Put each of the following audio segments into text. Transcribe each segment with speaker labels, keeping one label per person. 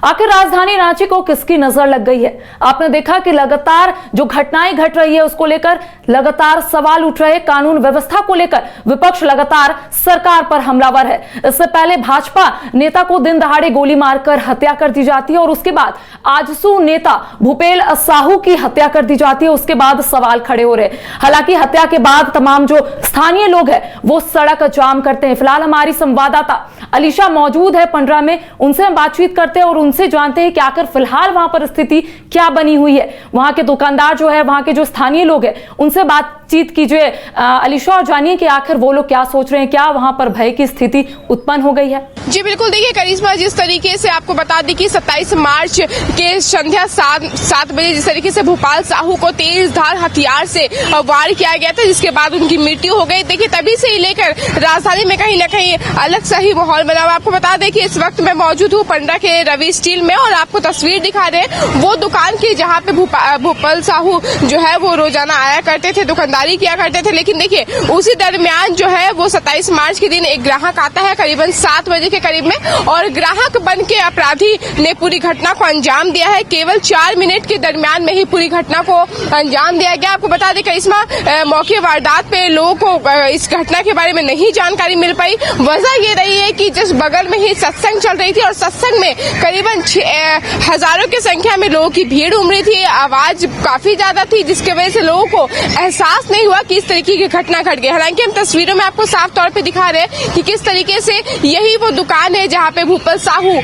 Speaker 1: आखिर राजधानी रांची को किसकी नजर लग गई है? आपने देखा कि लगातार जो घटनाएं घट रही है उसको लेकर लगातार सवाल उठ रहे, कानून व्यवस्था को लेकर विपक्ष लगातार सरकार पर हमलावर है। इससे पहले भाजपा नेता को दिन दहाड़े गोली मारकर हत्या कर दी जाती है और उसके बाद आजसू नेता भूपेल साहू की हत्या कर दी जाती है। उसके बाद सवाल खड़े हो रहे। हालांकि हत्या के बाद तमाम जो स्थानीय लोग हैं वो सड़क जाम करते हैं। फिलहाल हमारी संवाददाता अलीशा मौजूद है पंडरा में, उनसे हम बातचीत करते हैं और उनसे जानते हैं कि आखिर फिलहाल वहां पर स्थिति क्या बनी हुई है। वहां के दुकानदार जो है, वहां के जो स्थानीय लोग हैं, उनसे बातचीत कीजिए अलीशा और जानिए कि आखिर वो लोग क्या सोच रहे हैं, क्या वहां पर भय की स्थिति उत्पन्न हो गई है।
Speaker 2: जी बिल्कुल, देखिए करिश्मा, जिस तरीके से आपको बता दें कि 27 मार्च के संध्या 7 बजे जिस तरीके से भूपेल साहू को तेज धार हथियार से वार किया गया था, जिसके बाद उनकी मृत्यु हो गई। देखिए तभी से ही लेकर राजधानी में कहीं न कहीं अलग सा ही माहौल बना हुआ। आपको बता दें कि इस वक्त मैं मौजूद हूँ पंडरा के रवि स्टील में और आपको तस्वीर दिखा रहे हैं वो दुकान की जहाँ पे भूपेल साहू जो है वो रोजाना आया करते थे, दुकानदारी किया करते थे। लेकिन देखिए उसी दरमियान जो है वो 27 मार्च के दिन एक ग्राहक आता है करीबन 7 बजे के करीब में और ग्राहक बन के अपराधी ने पूरी घटना को अंजाम दिया है। केवल 4 मिनट के दरमियान में ही पूरी घटना को अंजाम दिया गया। आपको बता दें करिश्मा, मौके वारदात पे लोगों को इस घटना के बारे में नहीं जानकारी मिल पाई। वजह ये रही है कि जिस बगल में ही सत्संग चल रही थी और सत्संग में करीबन हजारों की संख्या में लोगों की भीड़ उमड़ी थी, आवाज काफी ज्यादा थी, जिसकी वजह से लोगों को एहसास नहीं हुआ कि इस तरीके की घटना घट गई। हालांकि हम तस्वीरों में आपको साफ तौर पे दिखा रहे हैं कि किस तरीके से यही वो दुकान है जहाँ पे भूपेल साहू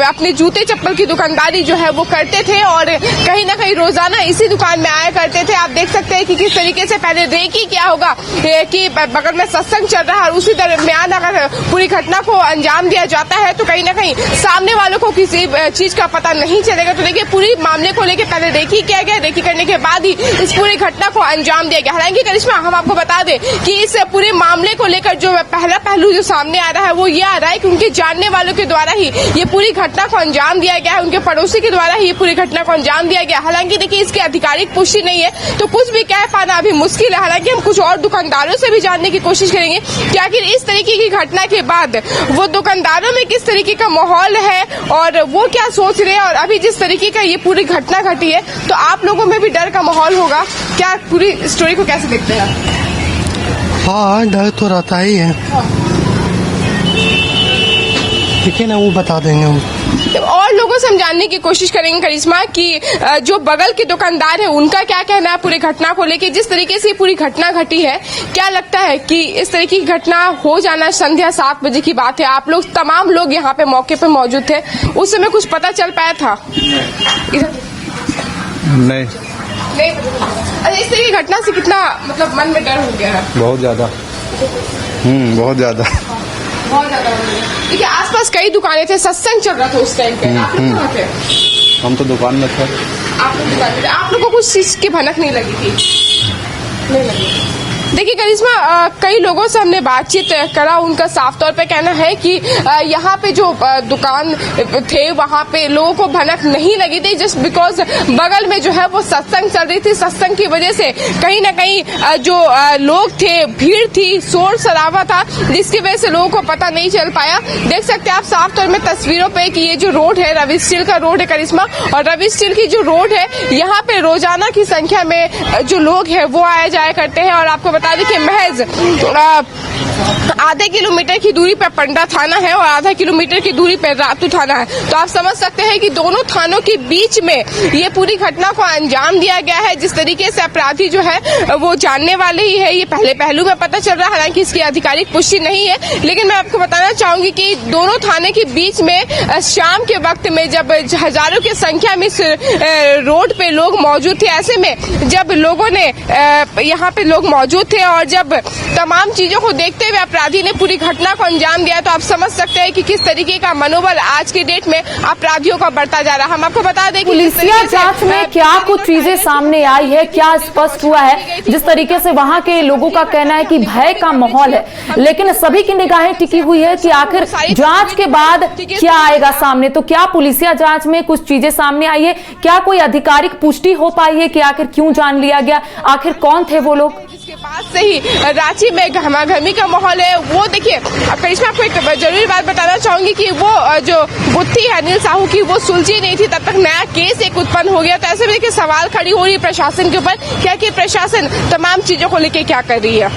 Speaker 2: अपने जूते चप्पल की दुकानदारी जो है वो करते थे और कहीं ना कहीं रोजाना इसी दुकान में आया करते थे। आप देख सकते हैं कि किस तरीके से पहले रेकी क्या होगा कि बगल में सत्संग चल रहा है और उसी दरमियान अगर पूरी घटना को अंजाम दिया जाता है तो कहीं ना कहीं सामने वालों को किसी चीज का पता नहीं चलेगा। तो देखिए पूरी मामले को लेकर पहले रेकी किया गया, रेकी करने के बाद ही इस पूरी घटना को अंजाम दिया गया। हालांकि करिश्मा, हम आपको बता दें कि इस पूरे मामले को लेकर जो पहला पहलू जो सामने आ रहा है वो ये आ रहा है कि उनके जानने वालों के द्वारा ही ये पूरी घटना को अंजाम दिया गया है, उनके पड़ोसी के द्वारा ही ये पूरी घटना को अंजाम दिया गया। हालांकि देखिए इसकी आधिकारिक पुष्टि नहीं है तो कुछ भी कह पाना अभी मुश्किल है। हालांकि हम कुछ और दुकानदारों से भी जानने की कोशिश करेंगे कि आखिर इस तरीके की घटना के बाद वो दुकानदारों में किस तरीके का माहौल है और वो क्या सोच रहे हैं। और अभी जिस तरीके का ये पूरी घटना घटी है तो आप लोगों में भी डर का माहौल होगा, क्या पूरी स्टोरी को कैसे देखते हैं?
Speaker 3: हाँ, डर तो रहता ही है। ठीक है ना, वो बता देंगे हम।
Speaker 2: और लोगों से हम जानने की कोशिश करेंगे करिश्मा कि जो बगल के दुकानदार है उनका क्या कहना है पूरी घटना को लेकर। जिस तरीके से पूरी घटना घटी है, क्या लगता है कि इस तरीके की घटना हो जाना संध्या 7 बजे की बात है, आप लोग तमाम लोग यहाँ पे मौके पे मौजूद थे, उस समय कुछ पता चल पाया था?
Speaker 4: नहीं।
Speaker 2: अच्छा, इस तरह की घटना से कितना मतलब मन में डर हो गया है?
Speaker 4: बहुत ज्यादा। बहुत ज्यादा।
Speaker 2: बहुत ज्यादा। देखिए आसपास कई दुकानें थे, सत्संग चल रहा था उस टाइम पे, आप लोग कहाँ थे?
Speaker 4: हम तो दुकान में थे।
Speaker 2: आप लोग दुकान में थे, आप लोगों को कुछ चीज की भनक नहीं लगी थी? नहीं लगी। देखिए करिश्मा, कई लोगों से हमने बातचीत करा, उनका साफ तौर पे कहना है कि यहाँ पे जो दुकान थे वहाँ पे लोगों को भनक नहीं लगी थी, जस्ट बिकॉज बगल में जो है वो सत्संग चल रही थी। सत्संग की वजह से कहीं ना कहीं जो लोग थे, भीड़ थी, शोर शराबा था, जिसकी वजह से लोगों को पता नहीं चल पाया। देख सकते हैं आप साफ तौर में तस्वीरों पे कि ये जो रोड है रवि स्टील का रोड है करिश्मा, और रवि स्टील की जो रोड है यहाँ पे रोजाना की संख्या में जो लोग है वो आया जाया करते हैं। और आपको बता दें कि महज आधे किलोमीटर की दूरी पर पंडरा थाना है और आधा किलोमीटर की दूरी पर रातू थाना है। तो आप समझ सकते हैं कि दोनों थानों के बीच में ये पूरी घटना को अंजाम दिया गया है। जिस तरीके से अपराधी जो है वो जानने वाले ही है, ये पहले पहलू में पता चल रहा है। हालांकि इसकी आधिकारिक पुष्टि नहीं है, लेकिन मैं आपको बताना चाहूंगी कि दोनों थाने के बीच में शाम के वक्त में जब हजारों की संख्या में रोड पे लोग मौजूद थे, ऐसे में जब लोगों ने यहाँ पे लोग मौजूद थे और जब तमाम चीजों को देखते हुए अपराधी ने पूरी घटना को अंजाम दिया, तो आप समझ सकते हैं कि किस तरीके का मनोबल आज की डेट में अपराधियों का बढ़ता जा रहा है। हम आपको बता दें कि
Speaker 1: पुलिसिया जांच में क्या कुछ चीजें सामने आई है, क्या स्पष्ट हुआ है? जिस तरीके से वहां के लोगों का कहना है कि भय का माहौल है, लेकिन सभी की निगाहें टिकी हुई है कि आखिर जांच के बाद क्या आएगा सामने। तो क्या पुलिसिया जांच में कुछ चीजें सामने आई है? क्या कोई आधिकारिक पुष्टि हो पाई है कि आखिर क्यों जान लिया गया, आखिर कौन थे वो लोग?
Speaker 2: बाद से ही रांची में घमाघमी का माहौल है वो देखिए। अब करिश्मा, आपको एक जरूरी बात बताना चाहूंगी कि वो जो गुत्थी है अनिल साहू की वो सुलझी नहीं थी, तब तक नया केस एक उत्पन्न हो गया। तो ऐसे में देखिए सवाल खड़ी हो रही है प्रशासन के ऊपर, क्या कि प्रशासन तमाम चीजों को लेके क्या कर रही है।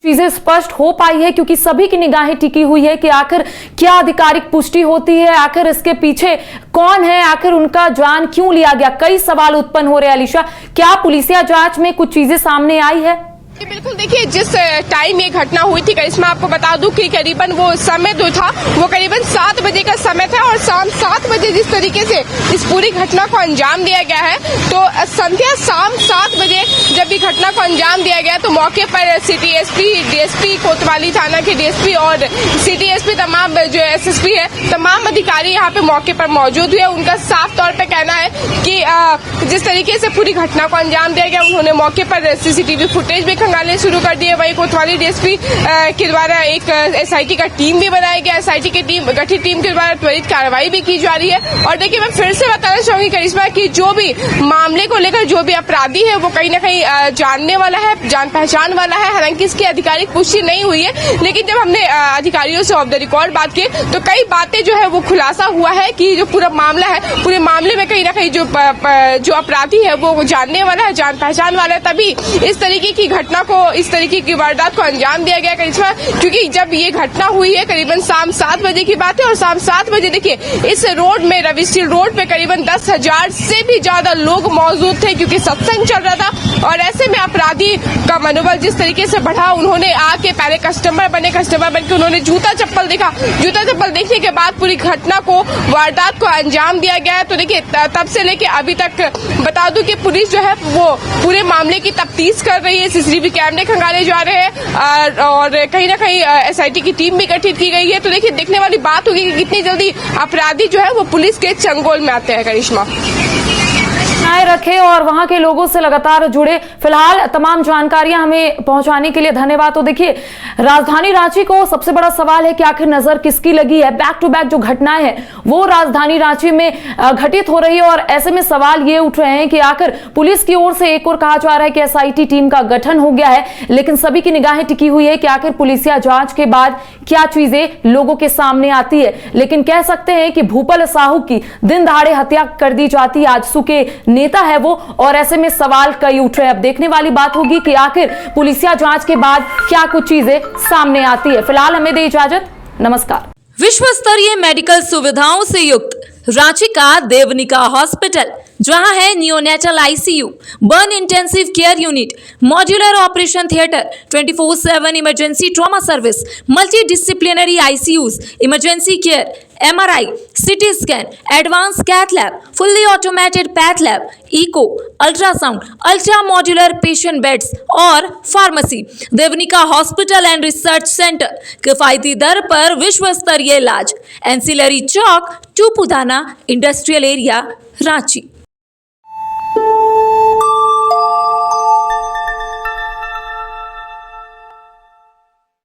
Speaker 1: चीजें स्पष्ट हो पाई है क्योंकि सभी की निगाहें टिकी हुई है कि आखिर क्या आधिकारिक पुष्टि होती है, आखिर इसके पीछे कौन है, आखिर उनका जान क्यों लिया गया। कई सवाल उत्पन्न हो रहे हैं। अलीशा, क्या पुलिसिया जांच में कुछ चीजें सामने आई है?
Speaker 2: बिल्कुल, देखिए जिस टाइम ये घटना हुई थी करिश्मा, आपको बता दूं कि करीबन वो समय जो था वो करीबन 7 बजे का समय था और शाम 7 बजे जिस तरीके से इस पूरी घटना को अंजाम दिया गया है, तो संध्या शाम 7 बजे जब ये घटना को अंजाम दिया गया तो मौके पर सिटी एसपी, डीएसपी, कोतवाली थाना के डीएसपी और सिटी एसपी, तमाम जो एसएसपी है, तमाम अधिकारी यहाँ पे मौके पर मौजूद हुए। उनका साफ तौर पर कहना है कि जिस तरीके से पूरी घटना को अंजाम दिया गया, उन्होंने मौके पर सीसीटीवी फुटेज भी खंगालने शुरू कर दिए। वहीं कोतवाली डीएसपी के द्वारा एक एसआईटी का टीम भी बनाया गया। एसआईटी की टीम, गठित टीम के द्वारा त्वरित कार्रवाई भी की जा रही है। और देखिए, मैं फिर से बताना चाहूंगी करिश्मा कि जो भी मामले को लेकर जो भी अपराधी है वो कहीं ना कहीं जानने वाला है, जान पहचान वाला है। हालांकि इसकी आधिकारिक पुष्टि नहीं हुई है, लेकिन जब हमने अधिकारियों से ऑफ द रिकॉर्ड बात की तो कई बातें जो है वो खुलासा हुआ है कि जो पूरा मामला है, पूरे मामले में कहीं ना कहीं जो अपराधी है वो जानने वाला है, जान पहचान वाला है। तभी इस तरीके की घटना को, इस तरीके की वारदात को अंजाम दिया गया करिश्मा। क्योंकि जब ये घटना हुई है करीबन शाम 7 बजे की बात है और शाम 7 बजे देखिए इस रोड में, रवि स्टील रोड पे करीबन 10,000 से भी ज्यादा लोग मौजूद थे क्योंकि सत्संग चल रहा था। और ऐसे में अपराधी का मनोबल जिस तरीके से बढ़ा, उन्होंने आके पहले कस्टमर बन के उन्होंने जूता चप्पल देखा। जूता चप्पल देखने के बाद पूरी घटना को, वारदात को अंजाम दिया गया। तो देखिए तब से लेके अभी तक बता दूं कि पुलिस जो है वो पूरे मामले की तफ्तीश कर रही है। सीसीटीवी कैमरे खंगाले जा रहे हैं और कहीं ना कहीं एसआईटी की टीम भी गठित की गई है। तो देखिए देखने वाली बात होगी कि कितनी जल्दी अपराधी जो है वो पुलिस के चंगुल में आते हैं। करिश्मा,
Speaker 1: रखे और वहां के लोगों से लगातार जुड़े। फिलहाल तमाम जानकारियां हमें पहुंचाने के लिए धन्यवाद। तो देखिए, राजधानी रांची को सबसे बड़ा सवाल है कि आखिर नजर किसकी लगी है। बैक टू बैक जो घटनाएं हैं वो राजधानी रांची में घटित हो रही है और ऐसे में सवाल ये उठ रहे हैं कि आखिर पुलिस की ओर से एक और कहा जा रहा है कि एसआईटी टीम का गठन हो गया है, लेकिन सभी की निगाहें टिकी हुई है कि आखिर पुलिसिया जांच के बाद क्या चीजें लोगों के सामने आती है। लेकिन कह सकते हैं कि भूपल साहू की दिन दहाड़े हत्या कर दी जाती है। आजसू के नेता है वो और ऐसे में सवाल कई उठ रहे हैं। अब देखने वाली बात होगी कि आखिर पुलिसिया जांच के बाद क्या कुछ चीजें सामने आती है। फिलहाल हमें दे इजाजत, नमस्कार।
Speaker 5: विश्व स्तरीय मेडिकल सुविधाओं से युक्त रांची का देवनिका हॉस्पिटल, जहां है neonatal ICU, burn intensive care unit, modular operation theatre, 24/7 emergency trauma service, multi disciplinary ICUs, emergency care, MRI, CT scan, advance cath lab, fully automated path lab, echo, ultrasound, ultra modular patient beds और pharmacy. Devnika hospital and research centre, किफायती दर पर विश्व स्तरीय इलाज, ancillary chowk, Tupudana industrial area, Ranchi.